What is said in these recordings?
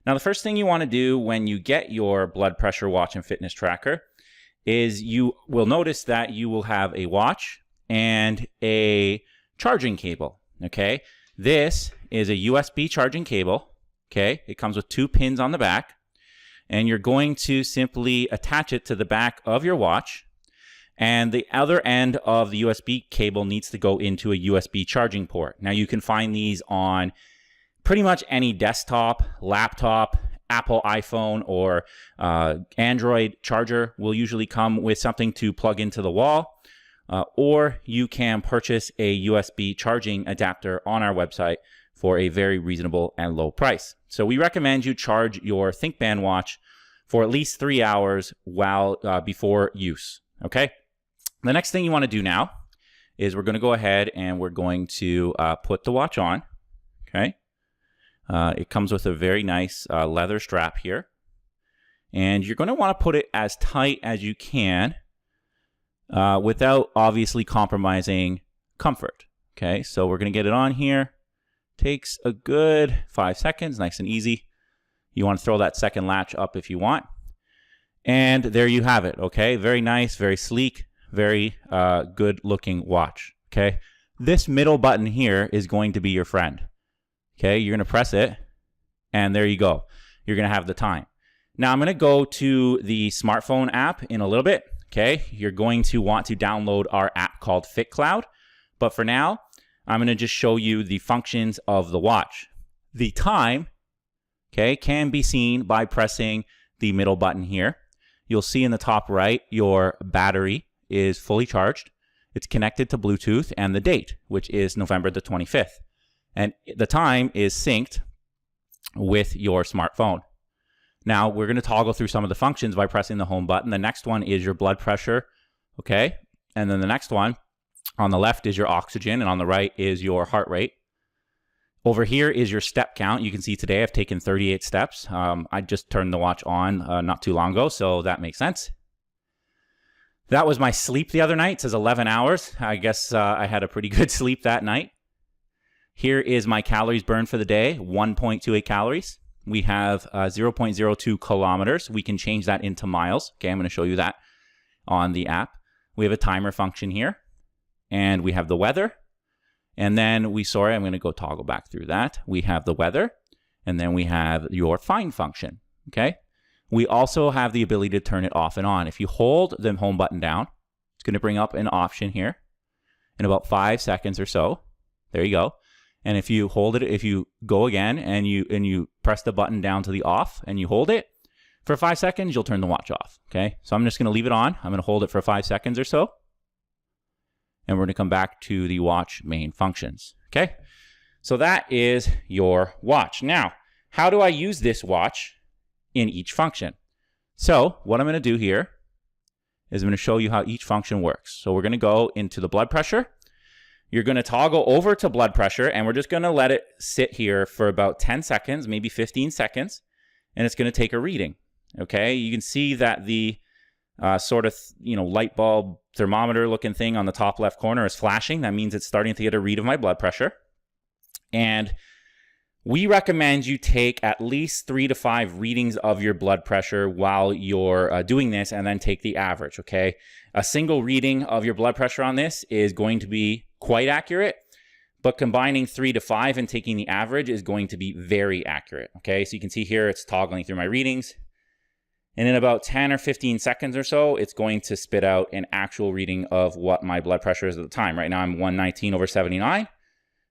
Now, the first thing you want to do when you get your blood pressure watch and fitness tracker is you will notice that you will have a watch and a charging cable, okay? This is a USB charging cable, okay? It comes with 2 pins on the back, and you're going to simply attach it to the back of your watch, and the other end of the USB cable needs to go into a USB charging port. Now, you can find these on pretty much any desktop, laptop, Apple iPhone, or Android charger will usually come with something to plug into the wall, or you can purchase a USB charging adapter on our website for a very reasonable and low price. So we recommend you charge your FitBand watch for at least 3 hours while before use, okay? The next thing you want to do now is we're going to go ahead and we're going to put the watch on, okay? It comes with a very nice leather strap here. And you're going to want to put it as tight as you can without obviously compromising comfort. Okay, so we're going to get it on here. Takes a good 5 seconds, nice and easy. You want to throw that second latch up if you want. And there you have it, okay? Very nice, very sleek, very good looking watch, okay? This middle button here is going to be your friend. Okay, you're going to press it, and there you go. You're going to have the time. Now, I'm going to go to the smartphone app in a little bit. Okay, you're going to want to download our app called FitCloud. But for now, I'm going to just show you the functions of the watch. The time, okay, can be seen by pressing the middle button here. You'll see in the top right, your battery is fully charged. It's connected to Bluetooth, and the date, which is November the 25th. And the time is synced with your smartphone. Now, we're going to toggle through some of the functions by pressing the home button. The next one is your blood pressure, okay? And then the next one on the left is your oxygen, and on the right is your heart rate. Over here is your step count. You can see today I've taken 38 steps. I just turned the watch on not too long ago, so that makes sense. That was my sleep the other night. It says 11 hours. I guess I had a pretty good sleep that night. Here is my calories burned for the day, 1.28 calories. We have 0.02 kilometers. We can change that into miles. Okay, I'm going to show you that on the app. We have a timer function here, and we have the weather. And then I'm going to go toggle back through that. We have the weather, and then we have your find function, okay? We also have the ability to turn it off and on. If you hold the home button down, it's going to bring up an option here in about 5 seconds or so. There you go. And if you hold it, if you go again and you press the button down to the off and you hold it for 5 seconds, you'll turn the watch off, okay? So I'm just going to leave it on. I'm going to hold it for 5 seconds or so. And we're going to come back to the watch main functions, okay? So that is your watch. Now, how do I use this watch in each function? So what I'm going to do here is I'm going to show you how each function works. So we're going to go into the blood pressure. You're going to toggle over to blood pressure, and we're just going to let it sit here for about 10 seconds, maybe 15 seconds, and it's going to take a reading, okay? You can see that the sort of, light bulb thermometer looking thing on the top left corner is flashing. That means it's starting to get a read of my blood pressure. And we recommend you take at least 3 to 5 readings of your blood pressure while you're doing this, and then take the average, okay? A single reading of your blood pressure on this is going to be quite accurate, but combining 3 to 5 and taking the average is going to be very accurate, okay? So you can see here it's toggling through my readings, and in about 10 or 15 seconds or so, it's going to spit out an actual reading of what my blood pressure is at the time. Right now I'm 119/79,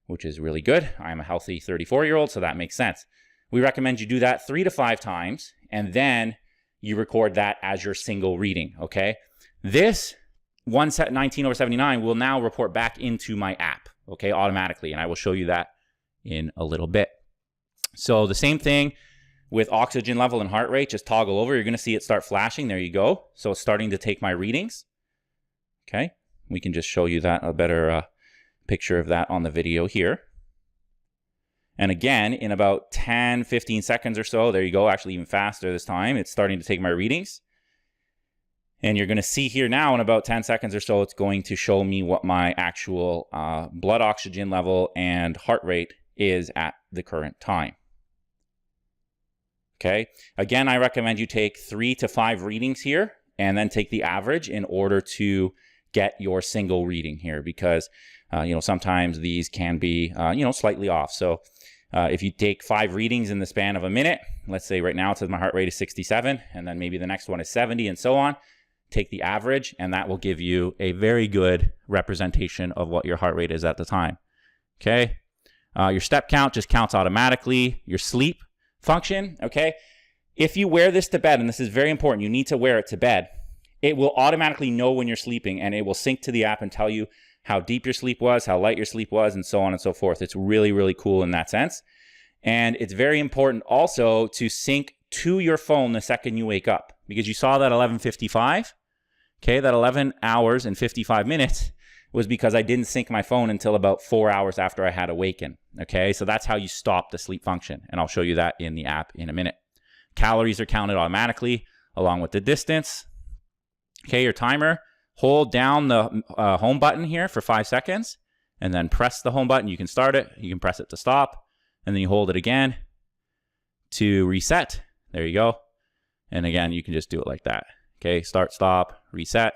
which is really good. I'm a healthy 34-year-old, so that makes sense. We recommend you do that 3 to 5 times, and then you record that as your single reading, okay? This 119/79 will now report back into my app, okay, automatically, and I will show you that in a little bit. So the same thing with oxygen level and heart rate, just toggle over. You're going to see it start flashing. There you go. So it's starting to take my readings, okay? We can just show you that, a better picture of that on the video here. And again, in about 10, 15 seconds or so, there you go, actually even faster this time, it's starting to take my readings. And you're going to see here now in about 10 seconds or so, it's going to show me what my actual blood oxygen level and heart rate is at the current time. Okay. Again, I recommend you take 3 to 5 readings here and then take the average in order to get your single reading here, because sometimes these can be slightly off. So if you take 5 readings in the span of a minute, let's say right now it says my heart rate is 67, and then maybe the next one is 70, and so on. Take the average, and that will give you a very good representation of what your heart rate is at the time. Okay. Your step count just counts automatically. Your sleep function, okay? If you wear this to bed, and this is very important, you need to wear it to bed, it will automatically know when you're sleeping, and it will sync to the app and tell you how deep your sleep was, how light your sleep was, and so on and so forth. It's really, really cool in that sense. And it's very important also to sync to your phone the second you wake up, because you saw that 11:55, okay? That 11 hours and 55 minutes was because I didn't sync my phone until about 4 hours after I had awakened, okay? So that's how you stop the sleep function, and I'll show you that in the app in a minute. Calories are counted automatically along with the distance. Okay, your timer, hold down the home button here for 5 seconds, and then press the home button. You can start it, you can press it to stop, and then you hold it again to reset. There you go. And again, you can just do it like that. Okay, start, stop, reset.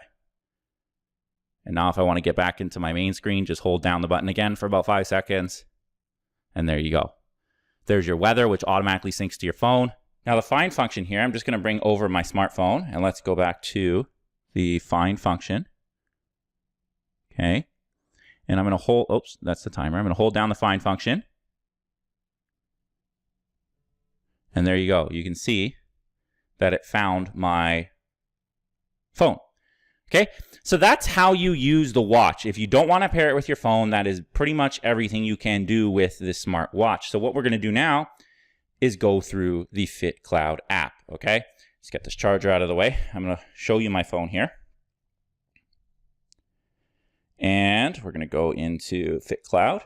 And now if I want to get back into my main screen, just hold down the button again for about 5 seconds. And there you go. There's your weather, which automatically syncs to your phone. Now the find function here, I'm just going to bring over my smartphone, and let's go back to the find function. Okay. And I'm going to hold, oops, that's the timer. I'm going to hold down the find function. And there you go. You can see that it found my phone. Okay, so that's how you use the watch. If you don't want to pair it with your phone, that is pretty much everything you can do with this smart watch. So what we're going to do now is go through the FitCloud app, okay? Let's get this charger out of the way. I'm going to show you my phone here. And we're going to go into FitCloud.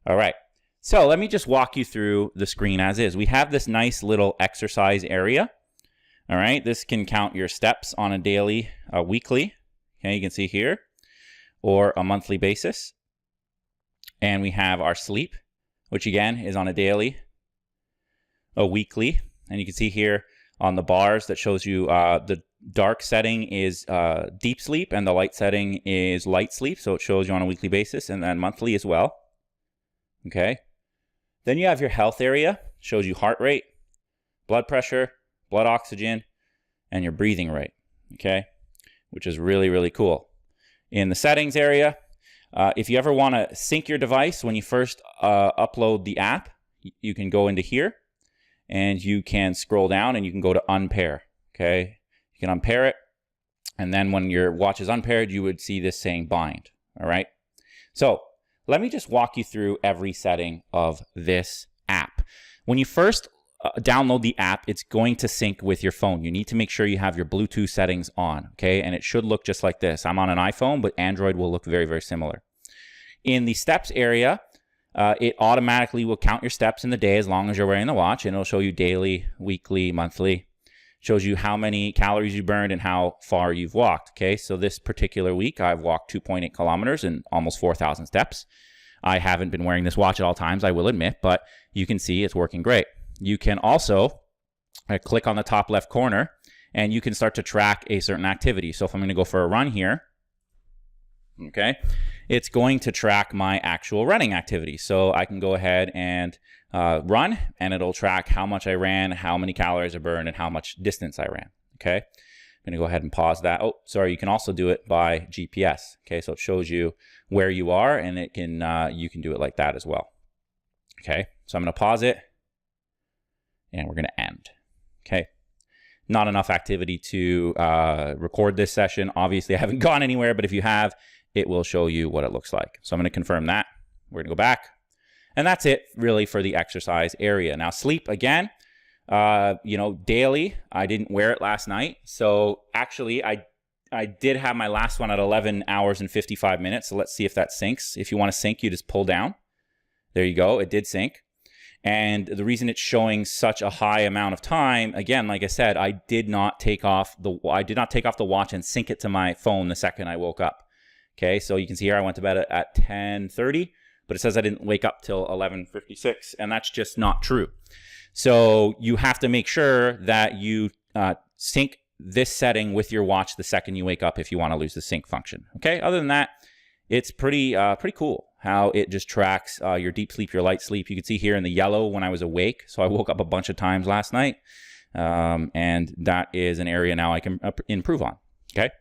All right, so let me just walk you through the screen as is. We have this nice little exercise area. All right, this can count your steps on a daily, weekly, okay, you can see here, or a monthly basis. And we have our sleep, which again is on a daily, a weekly, and you can see here on the bars that shows you the dark setting is deep sleep and the light setting is light sleep, so it shows you on a weekly basis, and then monthly as well. Okay, then you have your health area, shows you heart rate, blood pressure, blood oxygen, and your breathing rate, okay, which is really, really cool. In the settings area, if you ever want to sync your device when you first upload the app, you can go into here and you can scroll down and you can go to unpair, okay? You can unpair it, and then when your watch is unpaired, you would see this saying bind, all right? So let me just walk you through every setting of this app. When you first download the app, it's going to sync with your phone. You need to make sure you have your Bluetooth settings on, okay? And it should look just like this. I'm on an iPhone, but Android will look very, very similar. In the steps area, it automatically will count your steps in the day as long as you're wearing the watch, and it'll show you daily, weekly, monthly. It shows you how many calories you burned and how far you've walked, okay? So this particular week, I've walked 2.8 kilometers and almost 4,000 steps. I haven't been wearing this watch at all times, I will admit, but you can see it's working great. You can also click on the top left corner and you can start to track a certain activity. So if I'm going to go for a run here, okay, it's going to track my actual running activity. So I can go ahead and run, and it'll track how much I ran, how many calories I burned, and how much distance I ran, okay? I'm going to go ahead and pause that. Oh, sorry, you can also do it by GPS, okay? So it shows you where you are, and it can you can do it like that as well, okay? So I'm going to pause it. And we're going to end, okay? Not enough activity to record this session. Obviously, I haven't gone anywhere, but if you have, it will show you what it looks like. So I'm going to confirm that. We're going to go back. And that's it, really, for the exercise area. Now, sleep, again, daily. I didn't wear it last night. So actually, I did have my last one at 11 hours and 55 minutes. So let's see if that syncs. If you want to sync, you just pull down. There you go. It did sync. And the reason it's showing such a high amount of time, again, like I said, I did not take off the watch and sync it to my phone the second I woke up. Okay, so you can see here I went to bed at 10:30, but it says I didn't wake up till 11:56, and that's just not true. So you have to make sure that you sync this setting with your watch the second you wake up if you want to lose the sync function. Okay, other than that, it's pretty cool how it just tracks your deep sleep, your light sleep. You can see here in the yellow when I was awake. So I woke up a bunch of times last night, and that is an area now I can improve on. Okay,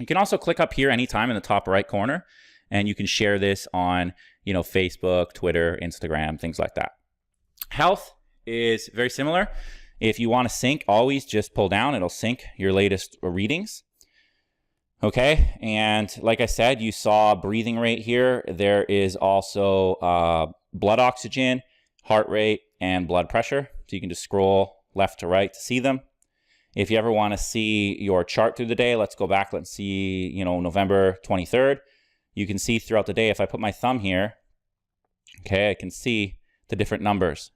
you can also click up here anytime in the top right corner, and you can share this on Facebook, Twitter, Instagram, things like that. Health is very similar. If you want to sync, always just pull down. It'll sync your latest readings. Okay, and like I said, you saw breathing rate here. There is also blood oxygen, heart rate, and blood pressure. So you can just scroll left to right to see them. If you ever want to see your chart through the day, let's go back. Let's see, November 23rd. You can see throughout the day, if I put my thumb here, okay, I can see the different numbers.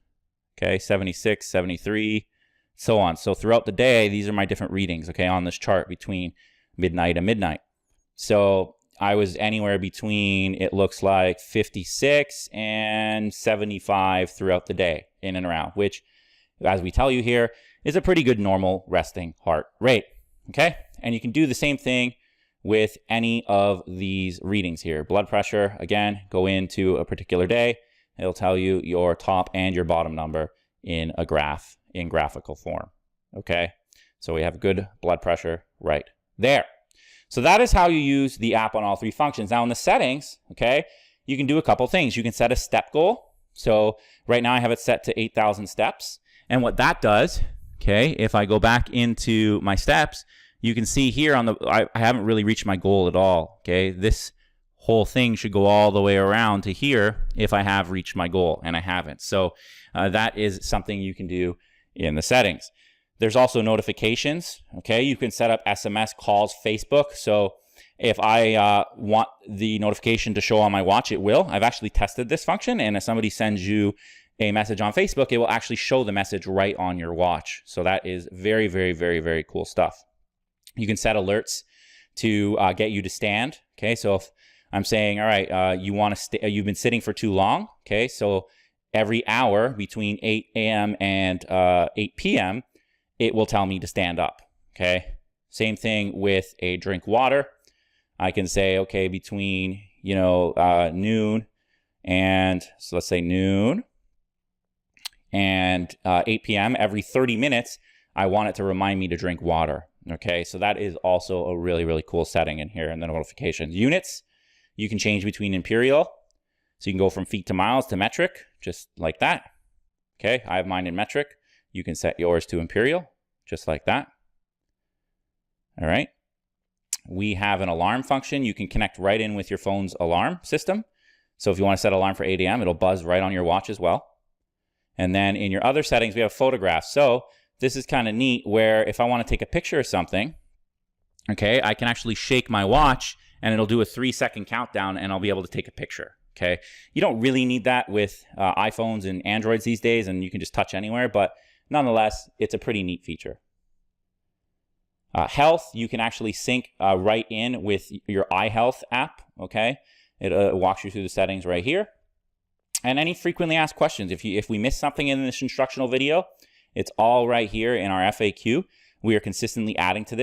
Okay, 76, 73, so on. So throughout the day, these are my different readings, okay, on this chart between midnight and midnight. So I was anywhere between, it looks like 56 and 75 throughout the day, in and around, which, as we tell you here, is a pretty good normal resting heart rate, okay? And you can do the same thing with any of these readings here. Blood pressure, again, go into a particular day. It'll tell you your top and your bottom number in a graph, in graphical form, okay? So we have good blood pressure right there. So that is how you use the app on all three functions. Now in the settings, okay, you can do a couple things. You can set a step goal. So right now I have it set to 8,000 steps. And what that does, okay, if I go back into my steps, you can see here on the, I haven't really reached my goal at all, okay? This whole thing should go all the way around to here if I have reached my goal, and I haven't. So that is something you can do in the settings. There's also notifications, okay? You can set up SMS, calls, Facebook. So if I want the notification to show on my watch, it will. I've actually tested this function, and if somebody sends you a message on Facebook, it will actually show the message right on your watch. So that is very, very, very, very cool stuff. You can set alerts to get you to stand, okay? So if I'm saying, all right, you've been sitting for too long, okay? So every hour between 8 a.m. and 8 p.m., it will tell me to stand up, okay? Same thing with a drink water. I can say, okay, between, noon and, so let's say noon and 8 p.m., every 30 minutes, I want it to remind me to drink water, okay? So that is also a really, really cool setting in here in the notifications. Units, you can change between imperial. So you can go from feet to miles to metric, just like that, okay? I have mine in metric. You can set yours to imperial, just like that. All right. We have an alarm function. You can connect right in with your phone's alarm system. So if you want to set alarm for 8 a.m., it'll buzz right on your watch as well. And then in your other settings, we have photographs. So this is kind of neat where if I want to take a picture of something, okay, I can actually shake my watch and it'll do a 3-second countdown and I'll be able to take a picture. Okay. You don't really need that with iPhones and Androids these days, and you can just touch anywhere, but nonetheless, it's a pretty neat feature. Health, you can actually sync right in with your iHealth app, okay? It walks you through the settings right here. And any frequently asked questions, if we miss something in this instructional video, it's all right here in our FAQ. We are consistently adding to this.